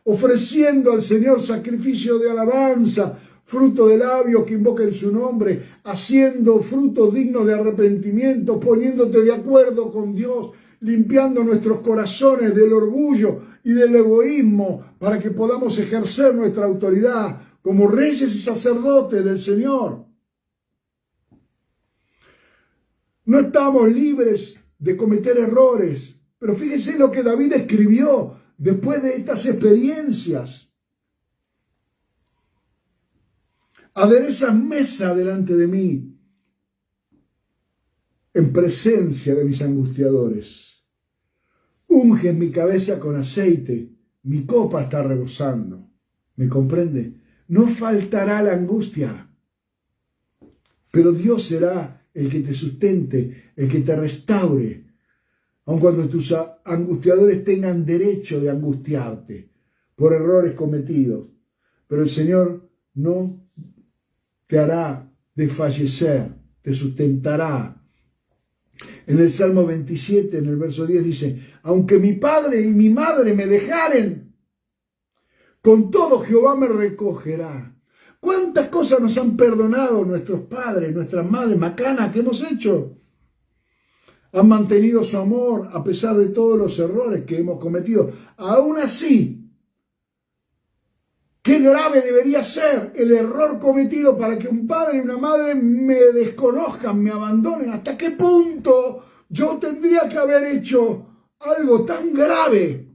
ofreciendo al Señor sacrificio de alabanza, fruto de labios que invoquen su nombre, haciendo frutos dignos de arrepentimiento, poniéndote de acuerdo con Dios, limpiando nuestros corazones del orgullo y del egoísmo para que podamos ejercer nuestra autoridad como reyes y sacerdotes del Señor. No estamos libres de cometer errores, pero fíjese lo que David escribió después de estas experiencias. Aderezas mesa delante de mí, en presencia de mis angustiadores. Unges mi cabeza con aceite, mi copa está rebosando. ¿Me comprende? No faltará la angustia, pero Dios será el que te sustente, el que te restaure, aun cuando tus angustiadores tengan derecho de angustiarte por errores cometidos. Pero el Señor no te hará desfallecer, te sustentará. En el Salmo 27, en el verso 10 dice, aunque mi padre y mi madre me dejaren, con todo Jehová me recogerá. ¿Cuántas cosas nos han perdonado nuestros padres, nuestras madres, macanas que hemos hecho? Han mantenido su amor a pesar de todos los errores que hemos cometido. Aún así, qué grave debería ser el error cometido para que un padre y una madre me desconozcan, me abandonen. ¿Hasta qué punto yo tendría que haber hecho algo tan grave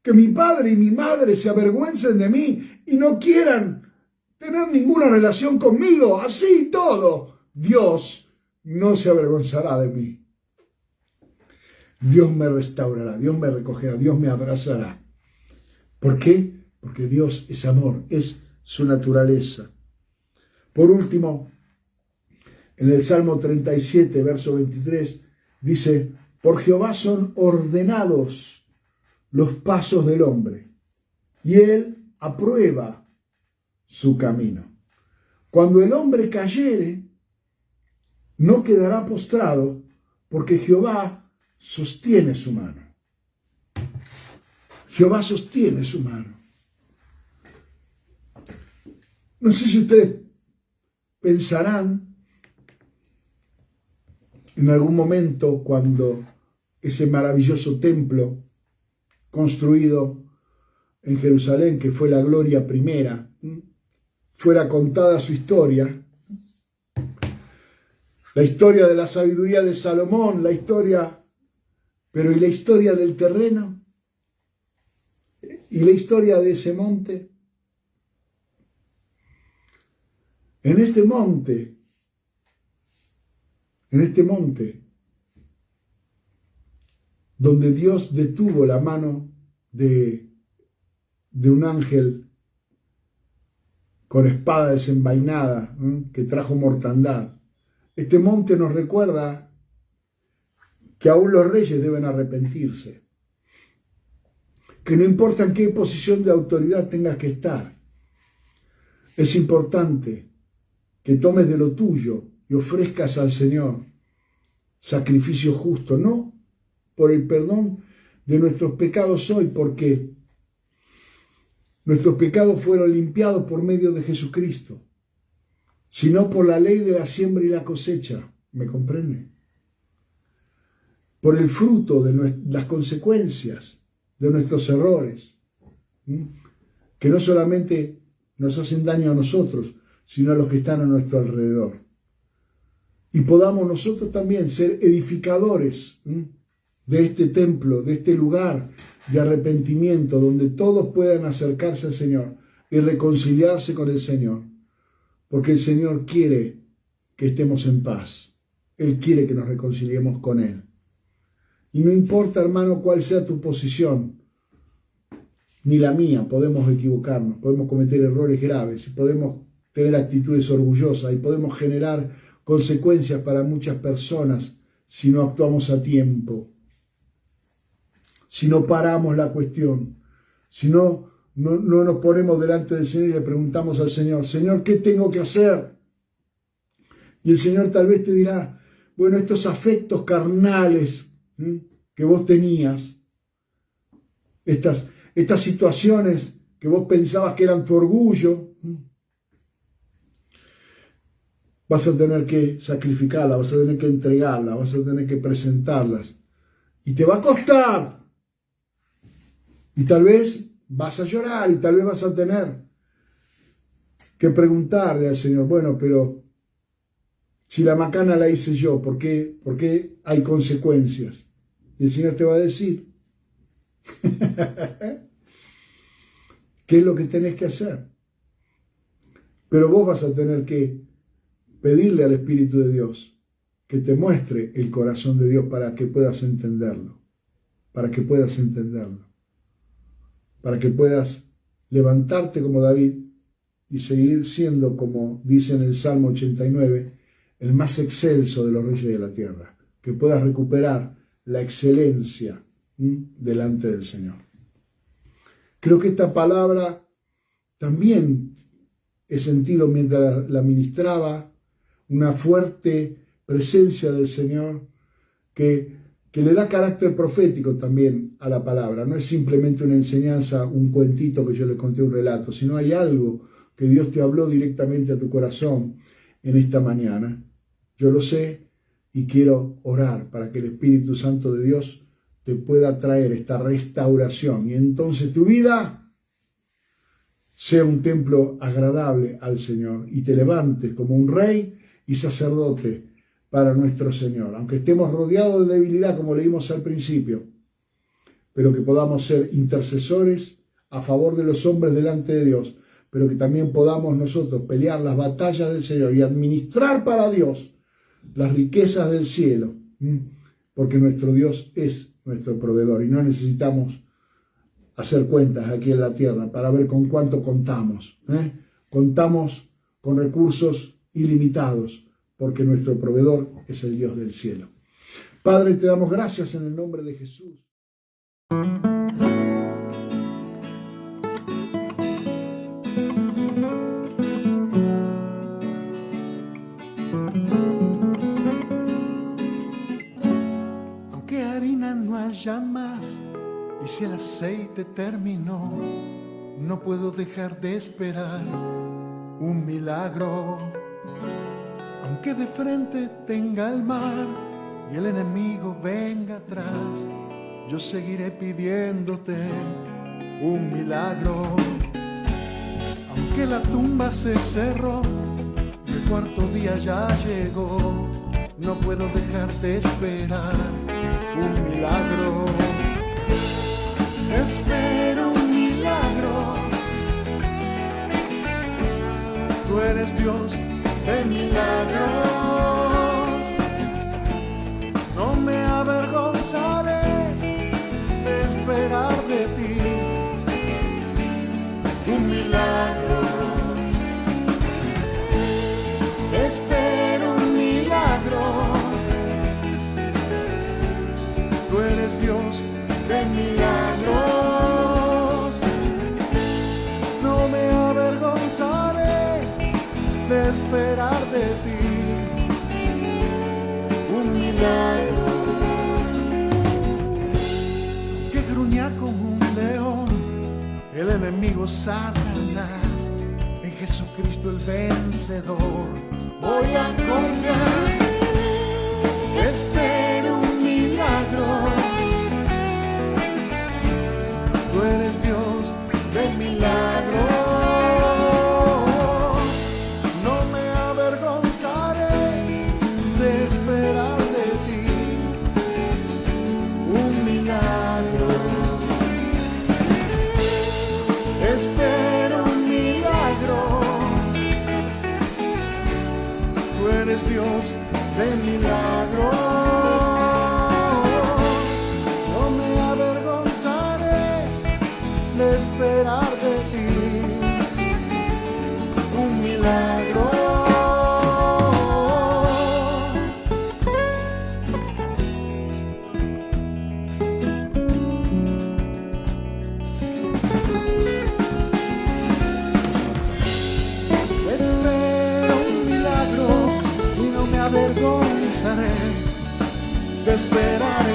que mi padre y mi madre se avergüencen de mí y no quieran tener ninguna relación conmigo? Así y todo, Dios no se avergonzará de mí. Dios me restaurará, Dios me recogerá, Dios me abrazará. ¿Por qué? Porque Dios es amor, es su naturaleza. Por último, en el Salmo 37, verso 23, dice: por Jehová son ordenados los pasos del hombre, y él aprueba su camino. Cuando el hombre cayere, no quedará postrado, porque Jehová sostiene su mano. Jehová sostiene su mano. No sé si ustedes pensarán en algún momento cuando ese maravilloso templo construido en Jerusalén, que fue la gloria primera, fuera contada su historia, la historia de la sabiduría de Salomón, la historia, pero ¿y la historia del terreno? ¿Y la historia de ese monte? En este monte, donde Dios detuvo la mano de un ángel con espada desenvainada, que trajo mortandad. Este monte nos recuerda que aún los reyes deben arrepentirse, que no importa en qué posición de autoridad tengas que estar, es importante que tomes de lo tuyo y ofrezcas al Señor sacrificio justo, no por el perdón de nuestros pecados hoy, porque nuestros pecados fueron limpiados por medio de Jesucristo, sino por la ley de la siembra y la cosecha. ¿Me comprende? Por el fruto de las consecuencias de nuestros errores, que no solamente nos hacen daño a nosotros, sino a los que están a nuestro alrededor. Y podamos nosotros también ser edificadores de este templo, de este lugar de arrepentimiento, donde todos puedan acercarse al Señor y reconciliarse con el Señor. Porque el Señor quiere que estemos en paz. Él quiere que nos reconciliemos con Él. Y no importa, hermano, cuál sea tu posición, ni la mía, podemos equivocarnos, podemos cometer errores graves, y podemos tener actitudes orgullosas, y podemos generar consecuencias para muchas personas si no actuamos a tiempo, si no paramos la cuestión, si no nos ponemos delante del Señor y le preguntamos al Señor: Señor, ¿qué tengo que hacer? Y el Señor tal vez te dirá: bueno, estos afectos carnales que vos tenías, estas situaciones que vos pensabas que eran tu orgullo, vas a tener que sacrificarlas, vas a tener que entregarlas, vas a tener que presentarlas. Y te va a costar. Y tal vez vas a llorar y tal vez vas a tener que preguntarle al Señor: bueno, pero si la macana la hice yo, ¿por qué hay consecuencias? Y el Señor te va a decir qué es lo que tenés que hacer. Pero vos vas a tener que pedirle al Espíritu de Dios que te muestre el corazón de Dios para que puedas entenderlo, para que puedas levantarte como David y seguir siendo, como dice en el Salmo 89, el más excelso de los reyes de la tierra, que puedas recuperar la excelencia delante del Señor. Creo que esta palabra también he sentido mientras la ministraba, una fuerte presencia del Señor que le da carácter profético también a la palabra. No es simplemente una enseñanza, un cuentito que yo le conté, un relato, sino hay algo que Dios te habló directamente a tu corazón en esta mañana. Yo lo sé y quiero orar para que el Espíritu Santo de Dios te pueda traer esta restauración y entonces tu vida sea un templo agradable al Señor y te levantes como un rey y sacerdote para nuestro Señor, aunque estemos rodeados de debilidad, como leímos al principio, pero que podamos ser intercesores a favor de los hombres delante de Dios, pero que también podamos nosotros pelear las batallas del Señor y administrar para Dios las riquezas del cielo, porque nuestro Dios es nuestro proveedor y no necesitamos hacer cuentas aquí en la tierra para ver con cuánto contamos. Contamos con recursos ilimitados, porque nuestro proveedor es el Dios del cielo. Padre, te damos gracias en el nombre de Jesús. Aunque harina no haya más y si el aceite terminó, no puedo dejar de esperar un milagro. Aunque de frente tenga el mar y el enemigo venga atrás, yo seguiré pidiéndote un milagro. Aunque la tumba se cerró y el cuarto día ya llegó, no puedo dejar de esperar un milagro. Espero un milagro. Tú eres Dios de milagros. No me avergonzaré de esperar de ti un milagro. Espero un milagro. Tú eres Dios de milagros. No me avergonzaré de esperar de ti un milagro. Que gruña como un león el enemigo Satanás, en Jesucristo el vencedor voy a confiar. Espero un milagro. Tú eres Dios de milagros. No me avergonzaré de esperar de ti un milagro. Espero un milagro. Tú eres Dios de milagros. No me avergonzaré de esperar de ti un milagro. Espero un milagro y no me avergonzaré de esperar